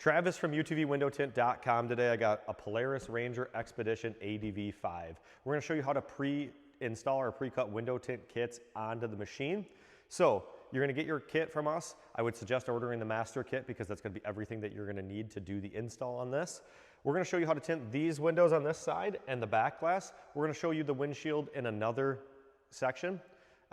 Travis from UtvWindowTint.com today. I got a Polaris Xpedition ADV5. We're going to show you how to pre-install or pre-cut window tint kits onto the machine. So you're going to get your kit from us. I would suggest ordering the master kit because that's going to be everything that you're going to need to do the install on this. We're going to show you how to tint these windows on this side and the back glass. We're going to show you the windshield in another section.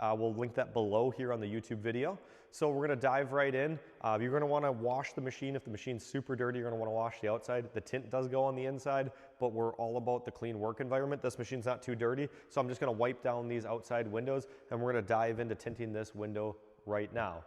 We'll link that below here on the YouTube video. So we're going to dive right in. You're going to want to wash the machine. If the machine's super dirty, you're going to want to wash the outside. The tint does go on the inside, but we're all about the clean work environment. This machine's not too dirty, so I'm just going to wipe down these outside windows, and we're going to dive into tinting this window right now.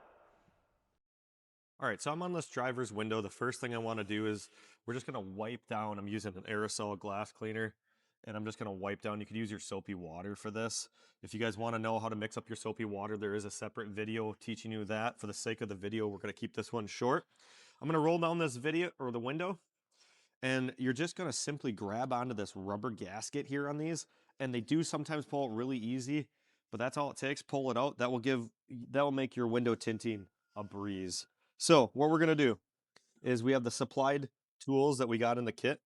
All right, so I'm on this driver's window. The first thing I want to do is we're just going to wipe down. I'm using an aerosol glass cleaner, and I'm just going to wipe down. You could use your soapy water for this. If you guys want to know how to mix up your soapy water, there is a separate video teaching you that. For the sake of the video, we're going to keep this one short. I'm going to roll down this video or the window, and you're just going to simply grab onto this rubber gasket here on these, and they do sometimes pull it really easy, but that's all it takes. Pull it out. That will make your window tinting a breeze. So what we're going to do is we have the supplied tools that we got in the kit.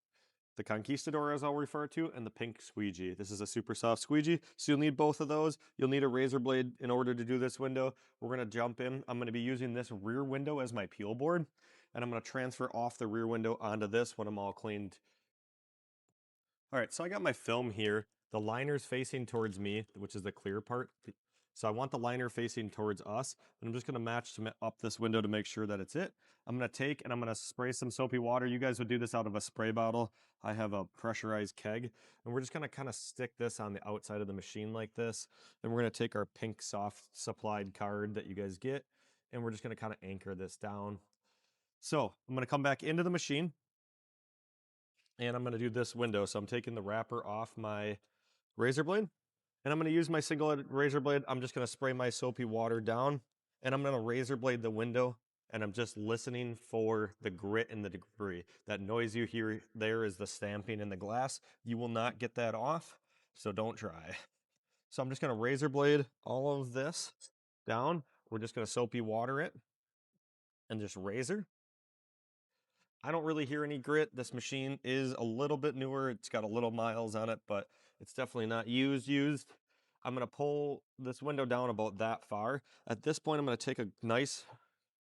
The conquistador, as I'll refer to, and the pink squeegee. This is a super soft squeegee, so you'll need both of those. You'll need a razor blade in order to do this window. We're going to jump in. I'm going to be using this rear window as my peel board, and I'm going to transfer off the rear window onto this when I'm all cleaned. All right, so I got my film here. The liner's facing towards me, which is the clear part. So I want the liner facing towards us, and I'm just going to match up this window to make sure that it's it. I'm going to take and I'm going to spray some soapy water. You guys would do this out of a spray bottle. I have a pressurized keg, and we're just going to kind of stick this on the outside of the machine like this. Then we're going to take our pink soft supplied card that you guys get, and we're just going to kind of anchor this down. So I'm going to come back into the machine, and I'm going to do this window. So I'm taking the wrapper off my razor blade. And I'm going to use my single razor blade. I'm just going to spray my soapy water down, and I'm going to razor blade the window, and I'm just listening for the grit and the debris. That noise you hear there is the stamping in the glass. You will not get that off, so don't try. So I'm just going to razor blade all of this down. We're just going to soapy water it and just razor. I don't really hear any grit. This machine is a little bit newer. It's got a little miles on it, but it's definitely not used. I'm going to pull this window down about that far. At this point, I'm going to take a nice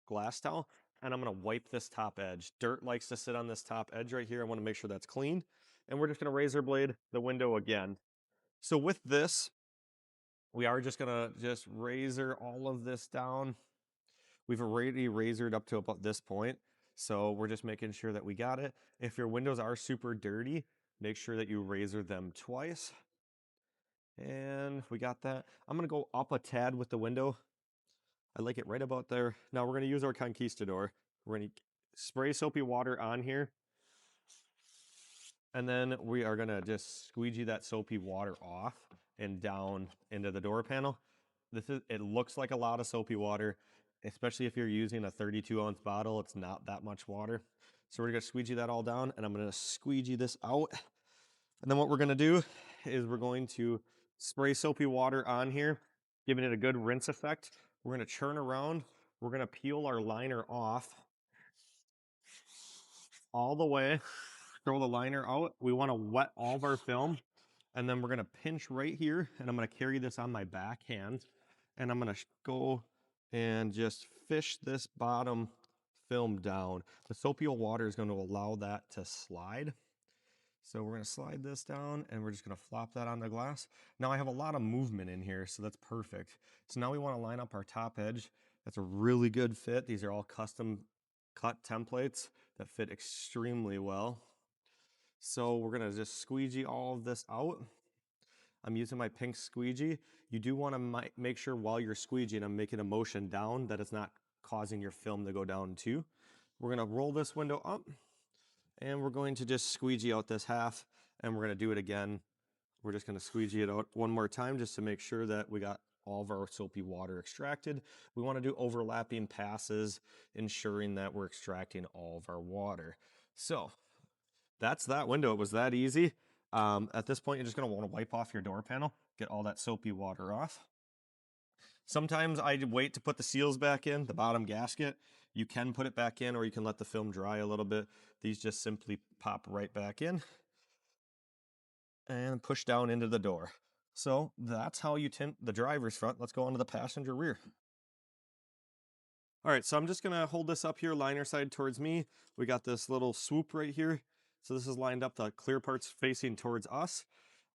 glass towel, and I'm going to wipe this top edge. Dirt likes to sit on this top edge right here. I want to make sure that's clean. And we're just going to razor blade the window again. So with this, we are just going to razor all of this down. We've already razored up to about this point. So we're just making sure that we got it. If your windows are super dirty, make sure that you razor them twice. And we got that. I'm going to go up a tad with the window. I like it right about there. Now we're going to use our conquistador. We're going to spray soapy water on here. And then we are going to just squeegee that soapy water off and down into the door panel. It looks like a lot of soapy water, especially if you're using a 32-ounce bottle. It's not that much water. So we're going to squeegee that all down, and I'm going to squeegee this out. And then what we're going to do is we're going to spray soapy water on here, giving it a good rinse effect. We're going to churn around. We're going to peel our liner off all the way, throw the liner out. We want to wet all of our film, and then we're going to pinch right here, and I'm going to carry this on my back hand, and I'm going to go and just fish this bottom film down. The soapy water is going to allow that to slide. So we're going to slide this down, and we're just going to flop that on the glass. Now I have a lot of movement in here, so that's perfect. So now we want to line up our top edge. That's a really good fit. These are all custom cut templates that fit extremely well. So we're going to just squeegee all of this out. I'm using my pink squeegee. You do want to make sure while you're squeegeeing, I'm making a motion down that it's not causing your film to go down too. We're going to roll this window up, and we're going to just squeegee out this half, and we're going to do it again. We're just going to squeegee it out one more time just to make sure that we got all of our soapy water extracted. We want to do overlapping passes, ensuring that we're extracting all of our water. So that's that window. It was that easy. At this point, you're just going to want to wipe off your door panel, get all that soapy water off. Sometimes I wait to put the seals back in, the bottom gasket, You can put it back in or you can let the film dry a little bit. These just simply pop right back in and push down into the door. So that's how you tint the driver's front. Let's go on to the passenger rear. All right, so I'm just gonna hold this up here, liner side towards me. We got this little swoop right here. So this is lined up, the clear part's facing towards us.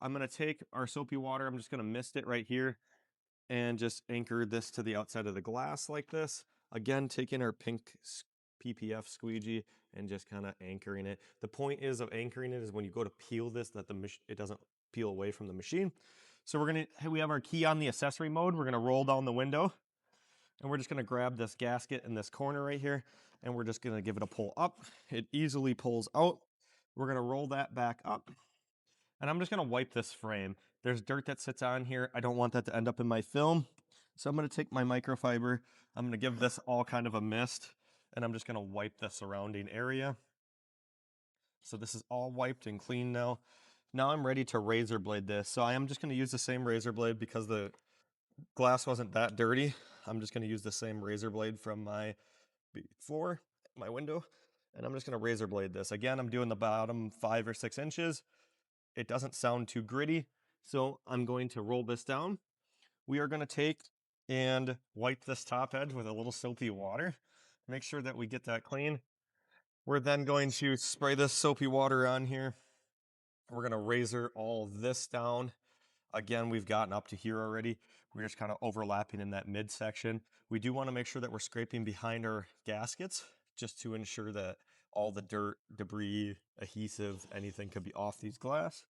I'm gonna take our soapy water, I'm just gonna mist it right here and just anchor this to the outside of the glass like this. Again, taking our pink PPF squeegee and just kind of anchoring it. The point is of anchoring it is when you go to peel this, that it doesn't peel away from the machine. So we have our key on the accessory mode. We're gonna roll down the window. And we're just gonna grab this gasket in this corner right here, and we're just gonna give it a pull up. It easily pulls out. We're gonna roll that back up, and I'm just gonna wipe this frame. There's dirt that sits on here. I don't want that to end up in my film. So I'm gonna take my microfiber, I'm gonna give this all kind of a mist, and I'm just gonna wipe the surrounding area. So this is all wiped and clean now. Now I'm ready to razor blade this. So I am just gonna use the same razor blade because the glass wasn't that dirty. I'm just gonna use the same razor blade from my before, my window, and I'm just gonna razor blade this. Again, I'm doing the bottom 5 or 6 inches. It doesn't sound too gritty, so I'm going to roll this down. We are gonna take and wipe this top edge with a little soapy water. Make sure that we get that clean. We're then going to spray this soapy water on here. We're gonna razor all this down. Again, we've gotten up to here already. We're just kind of overlapping in that midsection. We do want to make sure that we're scraping behind our gaskets just to ensure that all the dirt, debris, adhesive, anything could be off these glass.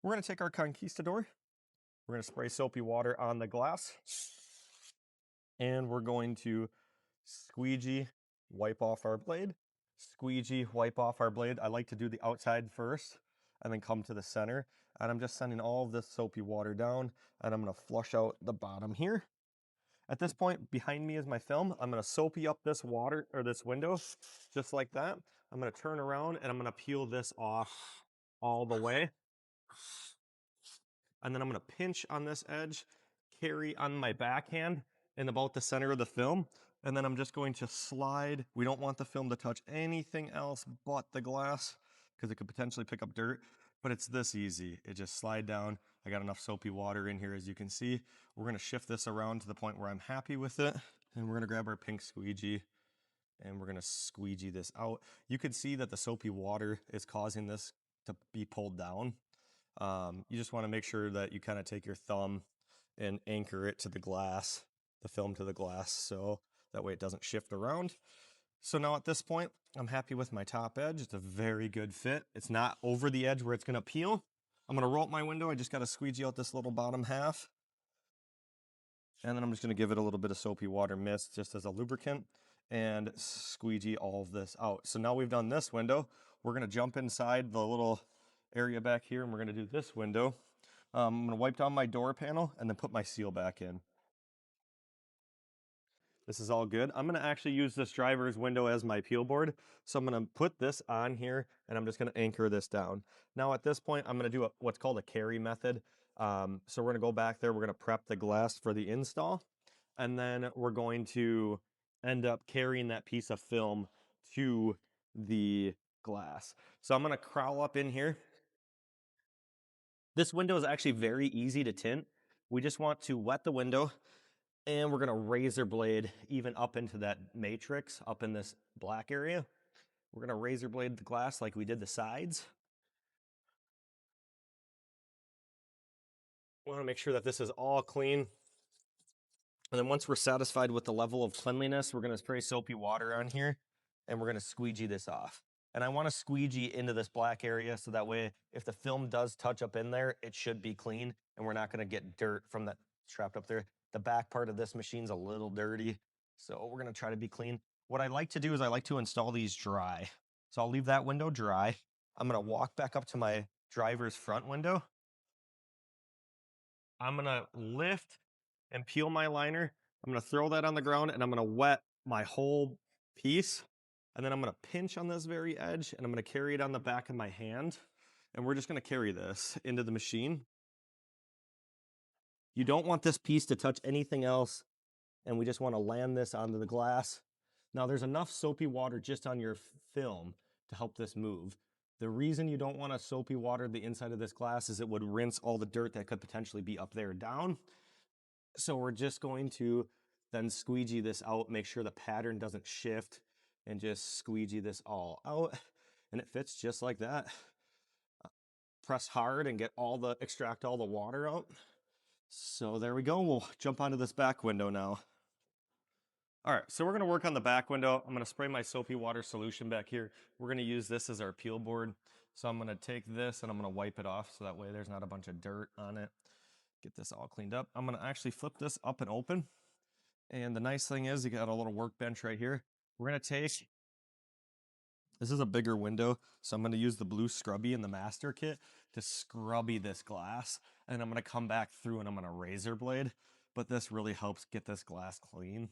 We're going to take our conquistador. We're going to spray soapy water on the glass. And we're going to squeegee, wipe off our blade. Squeegee, wipe off our blade. I like to do the outside first and then come to the center. And I'm just sending all of this soapy water down, and I'm gonna flush out the bottom here. At this point, behind me is my film. I'm gonna soapy up this water, or this window, just like that. I'm gonna turn around and I'm gonna peel this off all the way. And then I'm gonna pinch on this edge, carry on my backhand in about the center of the film, and then I'm just going to slide. We don't want the film to touch anything else but the glass because it could potentially pick up dirt, but it's this easy. It just slide down. I got enough soapy water in here, as you can see. We're gonna shift this around to the point where I'm happy with it, and we're gonna grab our pink squeegee and we're gonna squeegee this out. You can see that the soapy water is causing this to be pulled down. You just want to make sure that you kind of take your thumb and anchor it to the glass, the film to the glass, so that way it doesn't shift around. So now at this point, I'm happy with my top edge. It's a very good fit. It's not over the edge where it's going to peel. I'm going to roll up my window. I just got to squeegee out this little bottom half. And then I'm just going to give it a little bit of soapy water mist just as a lubricant and squeegee all of this out. So now we've done this window. We're going to jump inside the little area back here, and we're going to do this window. I'm going to wipe down my door panel and then put my seal back in. This is all good. I'm going to actually use this driver's window as my peel board. So I'm going to put this on here and I'm just going to anchor this down. Now at this point, I'm going to do what's called a carry method. So we're going to go back there. We're going to prep the glass for the install. And then we're going to end up carrying that piece of film to the glass. So I'm going to crawl up in here. This window is actually very easy to tint. We just want to wet the window, and we're gonna razor blade even up into that matrix, up in this black area. We're gonna razor blade the glass like we did the sides. We wanna make sure that this is all clean. And then once we're satisfied with the level of cleanliness, we're gonna spray soapy water on here, and we're gonna squeegee this off. And I wanna squeegee into this black area so that way, if the film does touch up in there, it should be clean, and we're not gonna get dirt from that trapped up there. The back part of this machine's a little dirty, so we're gonna try to be clean. What I like to do is I like to install these dry. So I'll leave that window dry. I'm gonna walk back up to my driver's front window. I'm gonna lift and peel my liner. I'm gonna throw that on the ground and I'm gonna wet my whole piece. And then I'm gonna pinch on this very edge and I'm gonna carry it on the back of my hand. And we're just gonna carry this into the machine. You don't want this piece to touch anything else. And we just wanna land this onto the glass. Now there's enough soapy water just on your film to help this move. The reason you don't want to soapy water the inside of this glass is it would rinse all the dirt that could potentially be up there down. So we're just going to then squeegee this out, make sure the pattern doesn't shift, and just squeegee this all out. And it fits just like that. Press hard and extract all the water out. So there we go. We'll jump onto this back window now. All right, so we're gonna work on the back window. I'm gonna spray my soapy water solution back here. We're gonna use this as our peel board. So I'm gonna take this and I'm gonna wipe it off so that way there's not a bunch of dirt on it. Get this all cleaned up. I'm gonna actually flip this up and open. And the nice thing is you got a little workbench right here. We're gonna take, this is a bigger window, so I'm gonna use the blue scrubby in the master kit to scrubby this glass. And I'm gonna come back through and I'm gonna razor blade, but this really helps get this glass clean.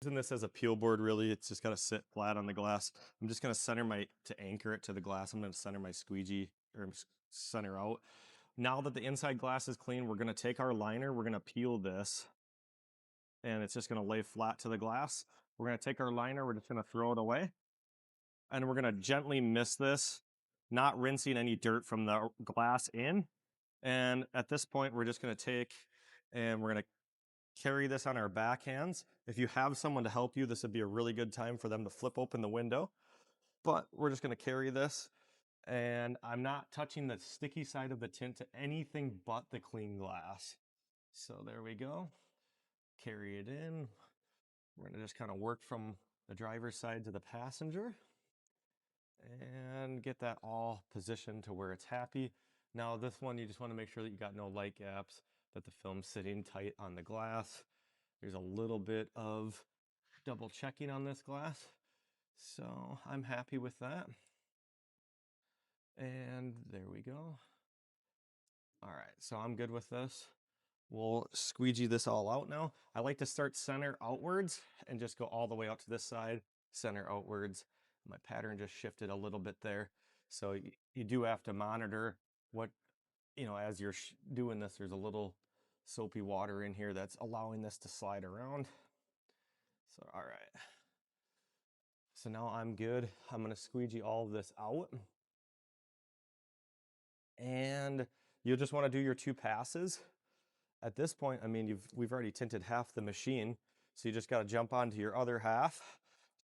Using this as a peel board, really, it's just got to sit flat on the glass. I'm just going to to anchor it to the glass, I'm going to center my squeegee, or center out. Now that the inside glass is clean, we're going to take our liner, we're going to peel this, and it's just going to lay flat to the glass. We're going to take our liner, we're just going to throw it away, and we're going to gently mist this, not rinsing any dirt from the glass in. And at this point, we're just going to take, and we're going to carry this on our backhands. If you have someone to help you, this would be a really good time for them to flip open the window. But we're just going to carry this, and I'm not touching the sticky side of the tint to anything but the clean glass. So there we go. Carry it in. We're going to just kind of work from the driver's side to the passenger and get that all positioned to where it's happy. Now this one, you just want to make sure that you got no light gaps, that the film's sitting tight on the glass. There's a little bit of double checking on this glass, so I'm happy with that. And there we go. All right, so I'm good with this. We'll squeegee this all out now. I like to start center outwards and just go all the way out to this side, center outwards. My pattern just shifted a little bit there. So you do have to monitor what, as you're doing this, there's a little soapy water in here that's allowing this to slide around. So, all right. So now I'm good. I'm gonna squeegee all of this out. And you'll just wanna do your 2 passes. At this point, I mean, we've already tinted half the machine, so you just gotta jump onto your other half,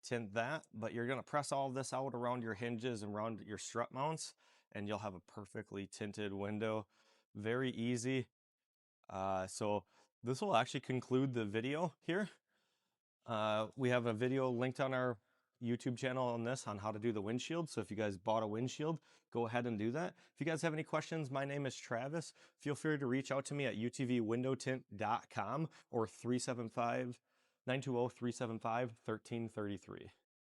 tint that, but you're gonna press all of this out around your hinges and around your strut mounts, and you'll have a perfectly tinted window. Very easy. So this will actually conclude the video here. We have a video linked on our YouTube channel on this, on how to do the windshield. So if you guys bought a windshield, go ahead and do that. If you guys have any questions, my name is Travis. Feel free to reach out to me at UtvWindowTint.com or 920-375-1333.